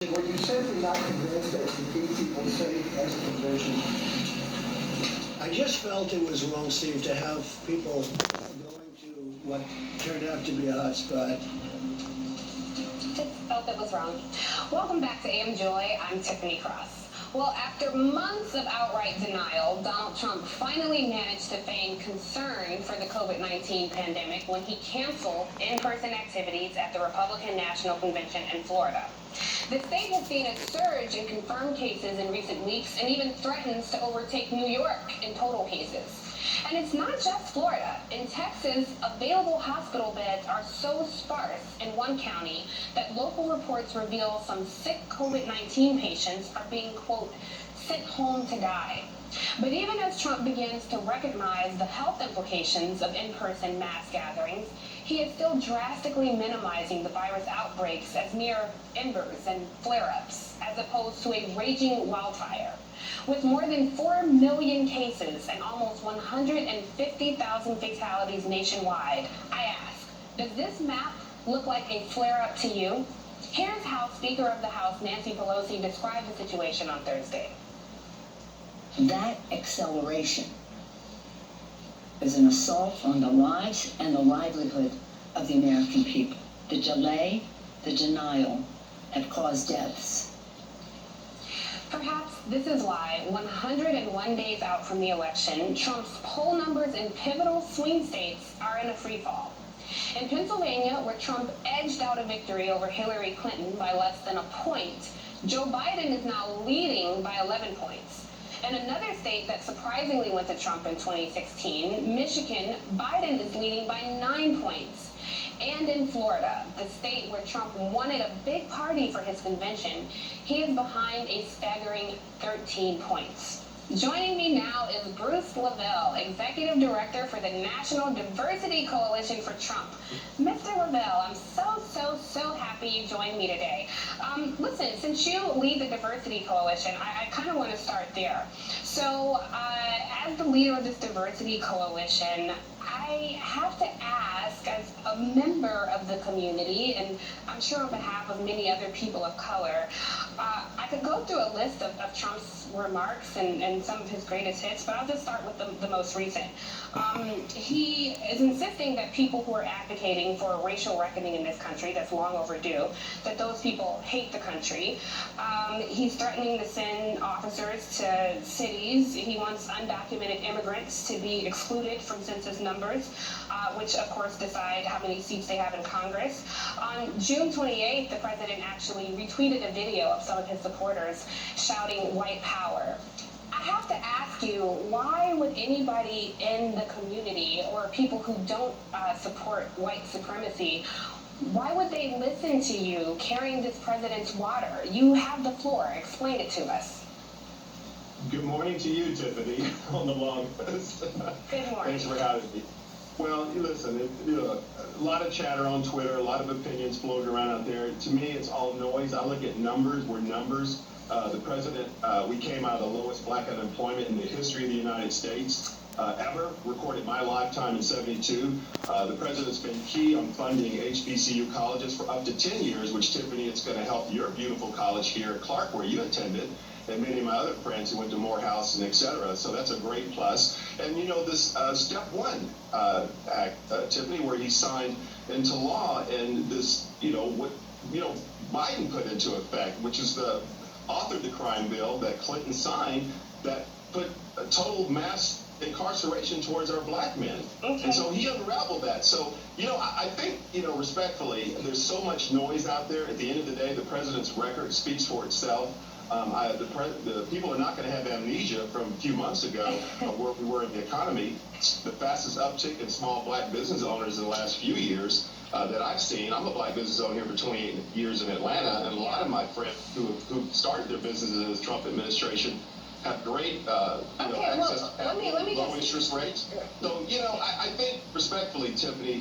Were you simply not convinced that to keep people safe as a convention? I just felt it was wrong, Steve, to have people going to what turned out to be a hot spot. Just felt it was wrong. Welcome back to AM Joy. I'm Tiffany Cross. Well, after months of outright denial, Donald Trump finally managed to feign concern for the COVID-19 pandemic when he canceled in-person activities at the Republican National Convention in Florida. The state has seen a surge in confirmed cases in recent weeks and even threatens to overtake New York in total cases. And it's not just Florida. In Texas, available hospital beds are so sparse in one county that local reports reveal some sick COVID-19 patients are being, quote, sent home to die. But even as Trump begins to recognize the health implications of in-person mass gatherings, he is still drastically minimizing the virus outbreaks as mere embers and flare-ups, as opposed to a raging wildfire. With more than 4 million cases and almost 150,000 fatalities nationwide, I ask, does this map look like a flare-up to you? Here's how Speaker of the House Nancy Pelosi described the situation on Thursday. That acceleration is an assault on the lives and the livelihood of the American people. The delay, the denial have caused deaths. Perhaps this is why, 101 days out from the election, Trump's poll numbers in pivotal swing states are in a free fall. In Pennsylvania, where Trump edged out a victory over Hillary Clinton by less than a point, Joe Biden is now leading by 11 points. In another state that surprisingly went to Trump in 2016, Michigan, Biden is leading by 9 points. And in Florida, the state where Trump wanted a big party for his convention, he is behind a staggering 13 points. Joining me now is Bruce Linvell, Executive Director for the National Diversity Coalition for Trump. Mr. Linvell, I'm so happy you joined me today. Listen, since you lead the Diversity Coalition, I kind of want to start there. So, as the leader of this Diversity Coalition, I have to ask, as a member of the community, and I'm sure on behalf of many other people of color, I could go through a list of Trump's remarks and some of his greatest hits, but I'll just start with the most recent. He is insisting that people who are advocating for a racial reckoning in this country that's long overdue, that those people hate the country. He's threatening to send officers to cities. He wants undocumented immigrants to be excluded from census numbers, which of course decide how many seats they have in Congress. On June 28th, the president actually retweeted a video of some of his supporters shouting white power. I have to ask you, why would anybody in the community or people who don't support white supremacy, why would they listen to you carrying this president's water? You have the floor. Explain it to us. Good morning to you, Tiffany, on the long list. Good morning. Thanks for having me. Well, listen, a lot of chatter on Twitter, a lot of opinions floating around out there. To me, it's all noise. I look at numbers. We're numbers. The president, we came out of the lowest black unemployment in the history of the United States ever, recorded my lifetime in '72. The president's been key on funding HBCU colleges for up to 10 years, which, Tiffany, it's going to help your beautiful college here at Clark, where you attended, and many of my other friends who went to Morehouse and et cetera. So that's a great plus. And, this Step 1 Act, Tiffany, where he signed into law, and this, what Biden put into effect, which is authored the crime bill that Clinton signed that put a total mass incarceration towards our black men. Okay. And so he unraveled that. So, I think, respectfully, there's so much noise out there. At the end of the day, the president's record speaks for itself. The people are not going to have amnesia from a few months ago of where we were in the economy. The fastest uptick in small black business owners in the last few years that I've seen. I'm a black business owner here for 28 years in Atlanta, and a lot of my friends who started their businesses in the Trump administration have great access to let me low interest rates. So, I think, respectfully, Tiffany,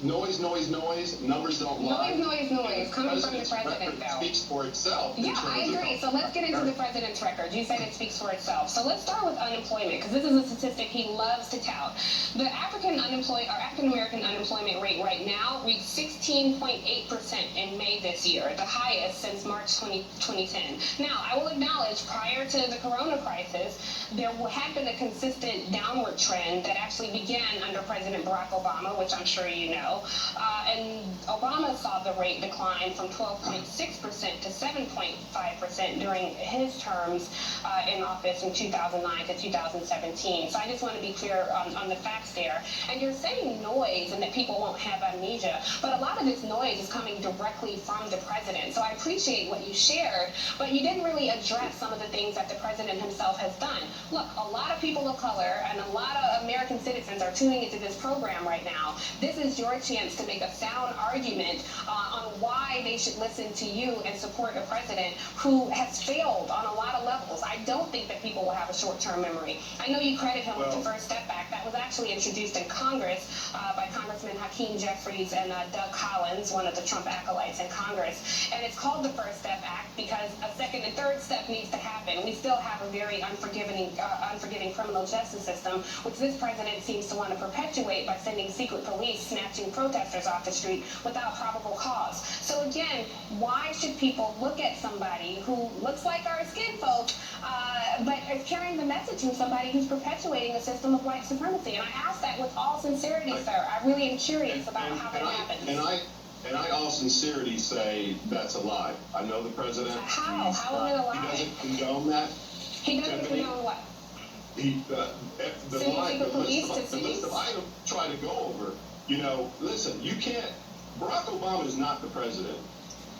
noise, numbers don't lie. Noise, coming from the president, though. Speaks for itself. Yeah, I agree. So let's get into the president's record. You said it speaks for itself. So let's start with unemployment, because this is a statistic he loves to tout. The African American unemployment rate right now reached 16.8% in May this year, the highest since March 2010. Now, I will acknowledge, prior to the corona crisis, there had been a consistent downward trend that actually began under President Barack Obama, which I'm sure you know. And Obama saw the rate decline from 12.6% to 7.5% during his terms in office from 2009 to 2017. So I just want to be clear on the facts there. And you're saying noise and that people won't have amnesia, but a lot of this noise is coming directly from the president. So I appreciate what you shared, but you didn't really address some of the things that the president himself has done. Look, a lot of people of color and a lot of American citizens are tuning into this program right now. This is your chance to make a sound argument on why they should listen to you and support a president who has failed on a lot of levels. I don't think that people will have a short-term memory. I know you credit him with the First Step Act. That was actually introduced in Congress by Congressman Hakeem Jeffries and Doug Collins, one of the Trump acolytes in Congress. And it's called the First Step Act because a second and third step needs to happen. We still have a very unforgiving criminal justice system, which this president seems to want to perpetuate by sending secret police snatching protesters off the street without probable cause. So again, why should people look at somebody who looks like our skin folk, but is carrying the message from somebody who's perpetuating a system of white supremacy? And I ask that with all sincerity, sir. I really am curious about how that happens. And I all sincerity say that's a lie. I know the president. How? How is it a lie? He doesn't condone that. He doesn't condone what? The list of items try to go over. Listen, you can't. Barack Obama is not the president.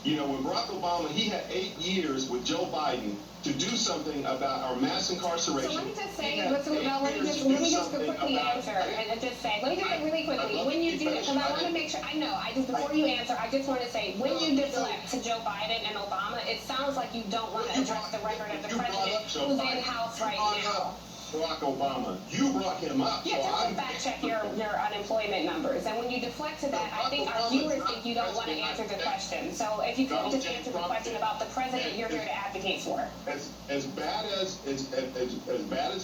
When Barack Obama, he had 8 years with Joe Biden to do something about our mass incarceration. So let me just say, let me just quickly answer and just say, let me just say really quickly, when you do this, because I want to make sure, before you answer, I just want to say, when you deflect to Joe Biden and Obama, it sounds like you don't want to address the record of the president who's in house right now. Barack Obama, you brought him up. Yeah, just to fact check your unemployment numbers. And when you deflect to that, I think our viewers think you don't want to answer the question. So if you could just answer the question about the president you're here to advocate for. As bad as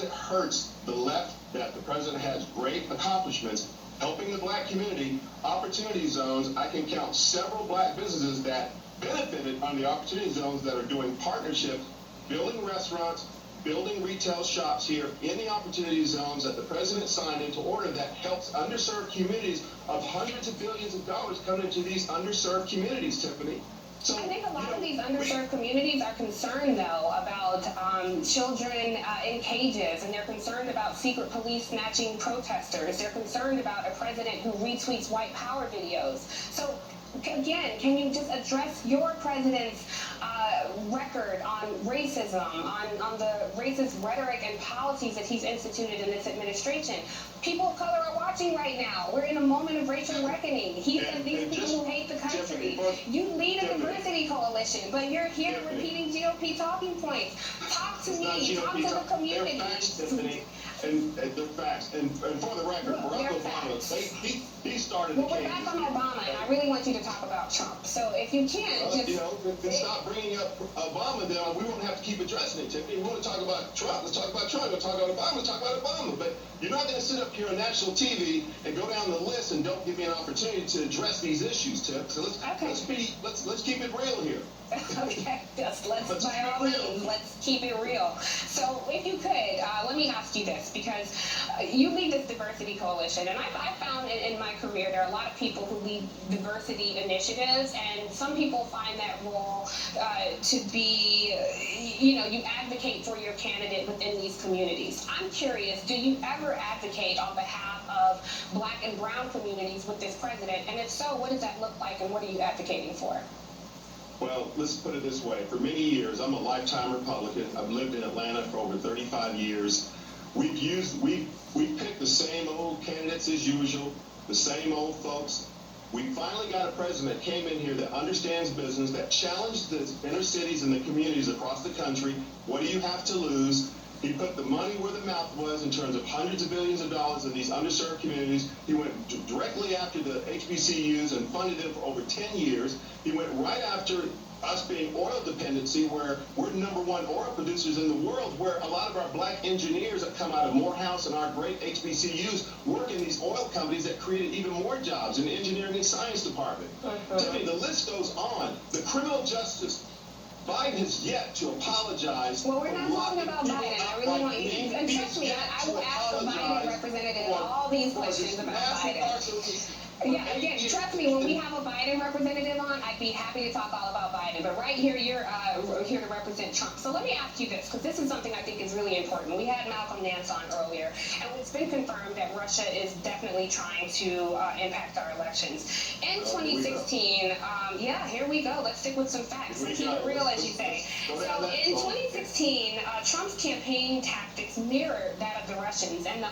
it hurts the left that the president has great accomplishments helping the black community, opportunity zones, I can count several black businesses that benefited on the opportunity zones that are doing partnerships, building restaurants, building retail shops here in the opportunity zones that the president signed into order that helps underserved communities of hundreds of billions of dollars coming into these underserved communities, Tiffany. So, I think a lot of these underserved communities are concerned, though, about children in cages, and they're concerned about secret police snatching protesters. They're concerned about a president who retweets white power videos. So, again, can you just address your president's record on racism, on the racist rhetoric and policies that he's instituted in this administration? People of color are watching right now. We're in a moment of racial reckoning. He said these people who hate the country. You lead a diversity coalition, but you're here repeating GOP talking points. Talk to me. Talk to the community. And they're facts. And for the record, Barack Obama, he started the Well, we're back on Obama, and I really want you to talk about Trump. So if you can, then stop bringing up Obama, then we won't have to keep addressing it, Tiffany. We want to talk about Trump. Let's talk about Trump. We'll talk about Obama. Let's talk about Obama. But you're not going to sit up here on national TV and go down the list and don't give me an opportunity to address these issues, Tiff. So let's keep it real here. Okay, let's by all means, let's keep it real. So if you could, let me ask you this, because you lead this diversity coalition, and I found in my career there are a lot of people who lead diversity initiatives, and some people find that role to be, you advocate for your candidate within these communities. I'm curious, do you ever advocate on behalf of black and brown communities with this president? And if so, what does that look like, and what are you advocating for? Well, let's put it this way. For many years, I'm a lifetime Republican. I've lived in Atlanta for over 35 years. We've picked the same old candidates as usual, the same old folks. We finally got a president that came in here that understands business, that challenged the inner cities and the communities across the country. What do you have to lose? He put the money where the mouth was in terms of hundreds of billions of dollars in these underserved communities. He went directly after the HBCUs and funded them for over 10 years. He went right after us being oil dependency, where we're #1 oil producers in the world, where a lot of our black engineers that come out of Morehouse and our great HBCUs work in these oil companies that created even more jobs in the engineering and science department. Tiffany, the list goes on. The criminal justice. Biden has yet to apologize. Well, we're not talking about Biden. I really want you, and trust me, I will ask the Biden representative all these questions about Biden. Yeah, again, trust me, when we have a Biden representative on, I'd be happy to talk all about Biden. But right here, you're here to represent Trump. So let me ask you this, because this is something I think is really important. We had Malcolm Nance on earlier, and it's been confirmed that Russia is definitely trying to impact our elections. In 2016, yeah, here we go. Let's stick with some facts. Keep it real, as you say. So in 2016, Trump's campaign tactics mirrored that of the Russians. And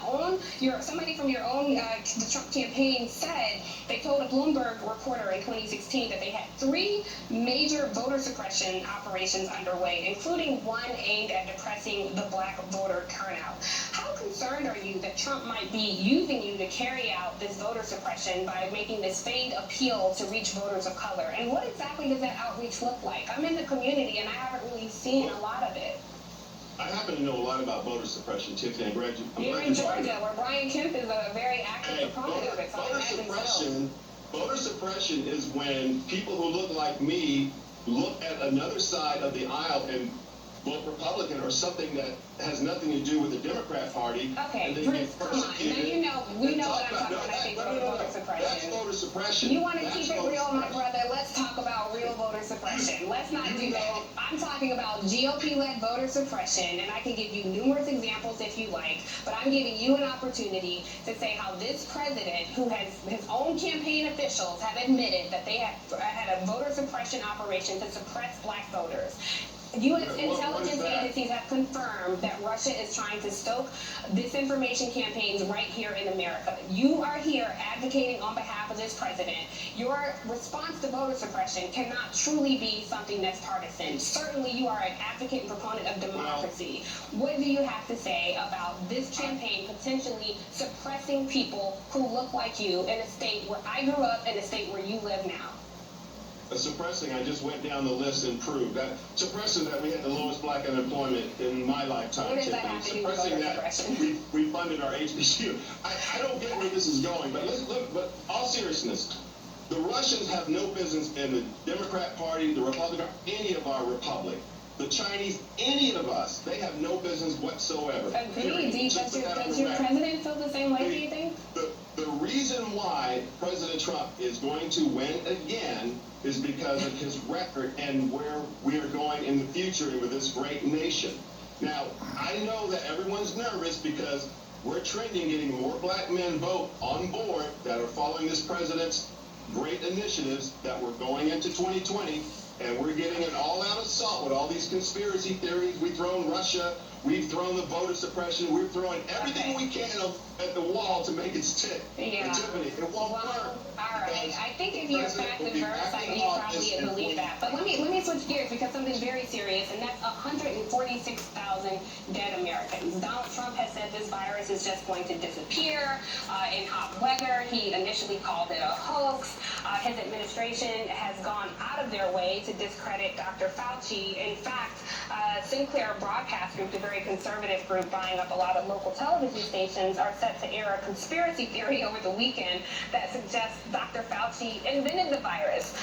somebody from your own the Trump campaign said they told a Bloomberg reporter in 2016 that they had 3 major voter suppression operations underway, including one aimed at depressing the black voter turnout. How concerned are you that Trump might be using you to carry out this voter suppression by making this feigned appeal to reach voters of color? And what exactly does that outreach look like? I'm in the community and I haven't really seen a lot of it. I happen to know a lot about voter suppression, Tiffany. I'm glad You're in Georgia, where Brian Kemp is a very active proponent of it. Voter suppression is when people who look like me look at another side of the aisle and vote Republican or something that has nothing to do with the Democrat Party. Okay, and they Bruce, come on. Now we know what I'm talking about when I think voter suppression. That's voter suppression. You want to keep it real, my brother? Let's talk about real voter suppression. Let's not do that. I'm talking about GOP-led voter suppression, and I can give you numerous examples if you like, but I'm giving you an opportunity to say how this president, who has his own campaign officials, have admitted that they had a voter suppression operation to suppress black voters. U.S. intelligence agencies have confirmed that Russia is trying to stoke disinformation campaigns right here in America. You are here advocating on behalf of this president. Your response to voter suppression cannot truly be something that's partisan. Certainly you are an advocate and proponent of democracy. What do you have to say about this campaign potentially suppressing people who look like you in a state where I grew up, in a state where you live now? Suppressing, I just went down the list and proved that suppressing that we had the lowest black unemployment in my lifetime. What does that have to do with voter suppression? We funded our HBCU. I don't get where this is going, but let's look. But all seriousness, the Russians have no business in the Democrat Party, the Republican, any of our republic. The Chinese, any of us, they have no business whatsoever. Agreed. Does your president feel the same way, do you think? The reason why President Trump is going to win again is because of his record and where we are going in the future with this great nation. Now, I know that everyone's nervous because we're trending getting more black men vote on board that are following this president's great initiatives that we're going into 2020. And we're getting an all-out assault with all these conspiracy theories. We've thrown Russia. We've thrown the voter suppression. We're throwing everything we can at the wall to make it stick. Yeah. Tiffany, it won't work. All right. I think if you're fact averse, you probably believe that. But let me switch gears because something very serious, and that's 146,000 dead Americans. Donald Trump has said this virus is just going to disappear in hot weather. He initially called it a hoax. His administration has gone out of their way to discredit Dr. Fauci. In fact, Sinclair Broadcast Group, the very conservative group buying up a lot of local television stations, are set to air a conspiracy theory over the weekend that suggests Dr. Fauci invented the virus.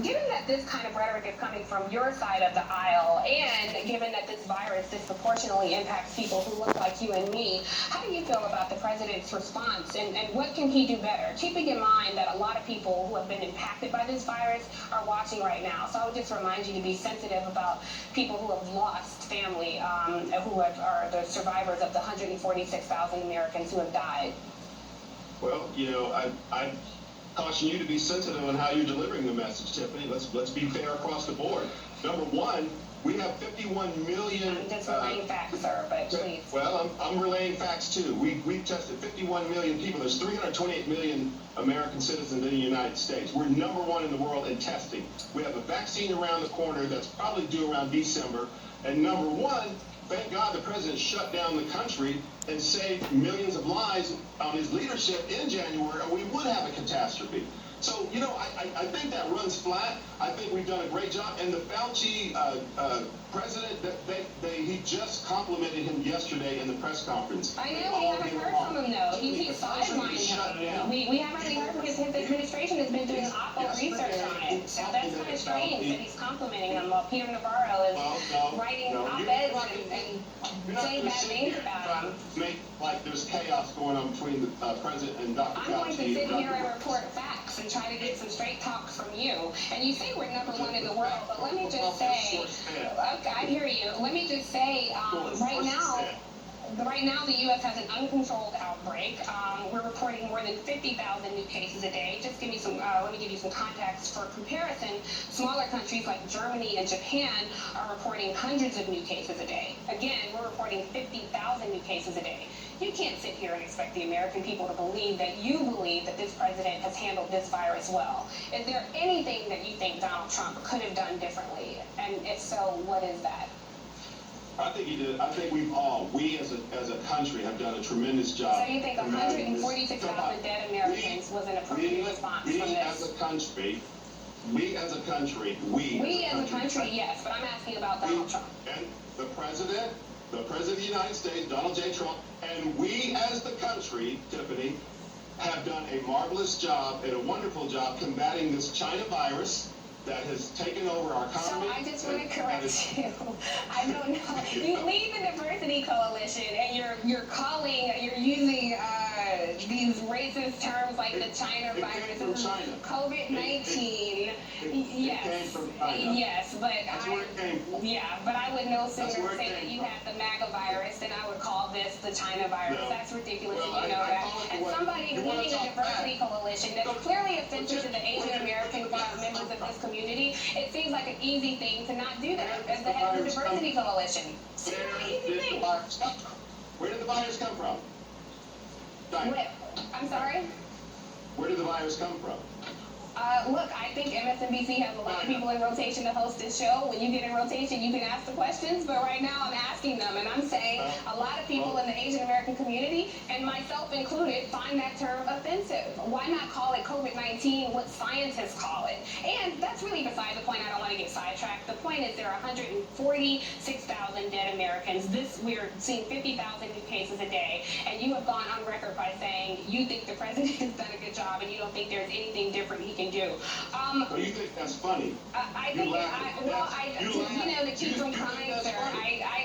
Given that this kind of rhetoric is coming from your side of the aisle, and given that this virus disproportionately impacts people who look like you and me, how do you feel about the president's response, and what can he do better? Keeping in mind that a lot of people who have been impacted by this virus are watching right now. So I would just remind you to be sensitive about people who have lost family, who are the survivors of the 146,000 Americans who have died. Well, you know, I caution you to be sensitive on how you're delivering the message, Tiffany. Let's be fair across the board. Number one, we have 51 million. I'm just relaying facts, sir, but please. Well, I'm relaying facts too. We've tested 51 million people. There's 328 million American citizens in the United States. We're number one in the world in testing. We have a vaccine around the corner that's probably due around December. And number one, thank God the president shut down the country and saved millions of lives on his leadership in January, or we would have a catastrophe. So, you know, I think that runs flat. I think we've done a great job. And the Fauci president, he just complimented him yesterday in the press conference. I know, we haven't heard from him, though. He sidelined him. We haven't really heard from his administration has been doing awful research on it. So that's kind of strange that he's complimenting him while Peter Navarro is writing op-eds and saying bad things about him. Make like there's chaos going on between the president and Dr. Fauci. I'm going to sit here and report facts and try to get some straight talk from you. And you say we're number one in the world, but let me just say, okay, I hear you. Let me just say, right now the U.S. has an uncontrolled outbreak. We're reporting more than 50,000 new cases a day. Just give me some, let me give you some context for comparison. Smaller countries like Germany and Japan are reporting hundreds of new cases a day. Again, we're reporting 50,000 new cases a day. You can't sit here and expect the American people to believe that you believe that this president has handled this virus well. Is there anything that you think Donald Trump could have done differently? And if so, what is that? I think he did. I think we as a country have done a tremendous job. So you think 146,000 dead Americans was an appropriate response from this? We as a country, yes, but I'm asking about Donald Trump. And the president of the United States, Donald J. Trump, and we as the country, Tiffany, have done a marvelous job and a wonderful job combating this China virus that has taken over our economy. So I just want to correct you. I don't know. You lead the diversity coalition, and you're using these racist terms like the China virus, from China. COVID-19. It came from China. Yes, but That's where it came from. Yeah, but I would no sooner say that you have the MAGA virus than I would call this the China virus. No. That's ridiculous, Well, and you know I that. call it And what- somebody you wanna leading a talk diversity back. coalition that's clearly offensive to the Asian American members of this community. It seems like an easy thing to not do that as the head of the diversity coalition. Seems like an easy thing. Where did the virus come from? China. I'm sorry? Where did the virus come from? Look, I think MSNBC has a lot of people in rotation to host this show. When you get in rotation, you can ask the questions, but right now I'm asking them, and I'm saying a lot of people in the Asian American community, and myself included, find that term offensive. Why not call it COVID-19 what scientists call it? And that's really beside the point. I don't want to get sidetracked. The point is there are 146,000 dead Americans. We're seeing 50,000 new cases a day, and you have gone on record by saying you think the president has done a good job, and you don't think there's anything different he can do. So you think that's funny? I think, to keep from crying, sir, I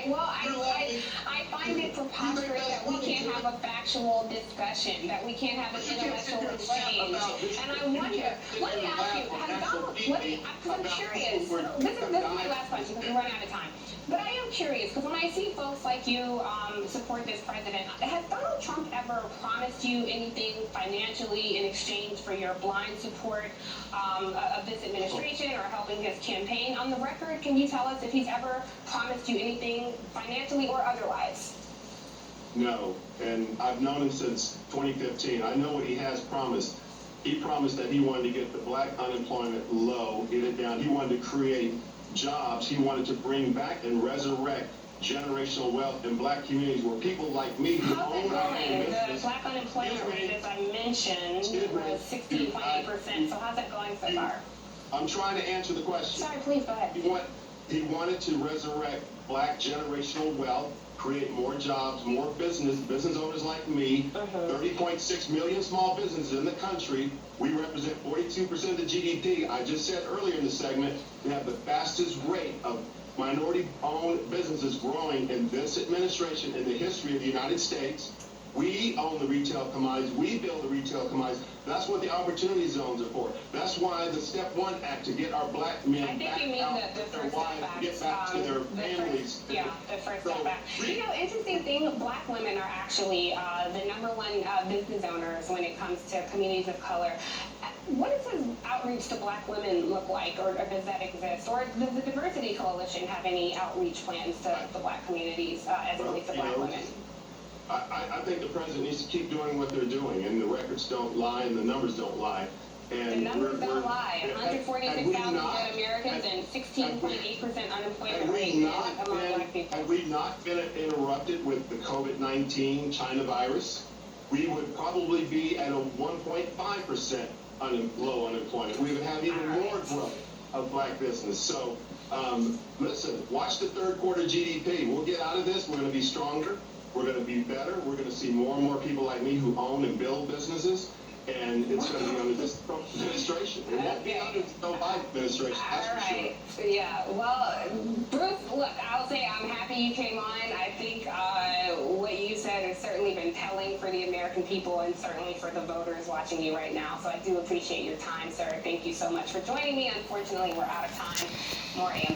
find it preposterous that we can't have a factual discussion, that we can't have an intellectual exchange. And I wonder, let me ask you, because I'm curious, this is my last question, because we're running out of time. But I am curious, because when I see folks like you support this president, has Donald Trump ever promised you anything financially in exchange for your blind support of this administration or helping his campaign? On the record, can you tell us if he's ever promised you anything financially or otherwise? No, and I've known him since 2015. I know what he has promised. He promised that he wanted to get the black unemployment low, get it down. He wanted to create jobs. He wanted to bring back and resurrect generational wealth in black communities where people like me who own our own business. The black unemployment rate, as I mentioned, was 16.8%. So how's that going so far? I'm trying to answer the question. Sorry, please go ahead. He wanted to resurrect black generational wealth, create more jobs, more business owners like me, 30.6 million small businesses in the country. We represent 42% of the GDP. I just said earlier in the segment, we have the fastest rate of minority-owned businesses growing in this administration in the history of the United States. We own the retail commodities. We build the retail commodities. That's what the opportunity zones are for. That's why the Step 1 Act, to get our black men back out with their wives, to get back to their families. The first step back. Interesting thing, black women are actually the #1 business owners when it comes to communities of color. What does his outreach to black women look like, or does that exist? Or does the Diversity Coalition have any outreach plans to the black communities as it relates to black women? I think the president needs to keep doing what they're doing, and the records don't lie, and the numbers don't lie. And the numbers don't lie. 146,000 dead Americans and 16.8% unemployment rate among black people. Had we not been interrupted with the COVID-19 China virus, we would probably be at a 1.5% low unemployment. We would have even more growth of black business. So, listen, watch the third quarter GDP. We'll get out of this. We're going to be stronger. We're going to be better. We're going to see more and more people like me who own and build businesses. And it's going to be under this administration. It won't be under the Joe Biden administration, that's for sure. Yeah, well, Bruce, look, I'll say I'm happy you came on. I think what you said has certainly been telling for the American people and certainly for the voters watching you right now. So I do appreciate your time, sir. Thank you so much for joining me. Unfortunately, we're out of time. More AM.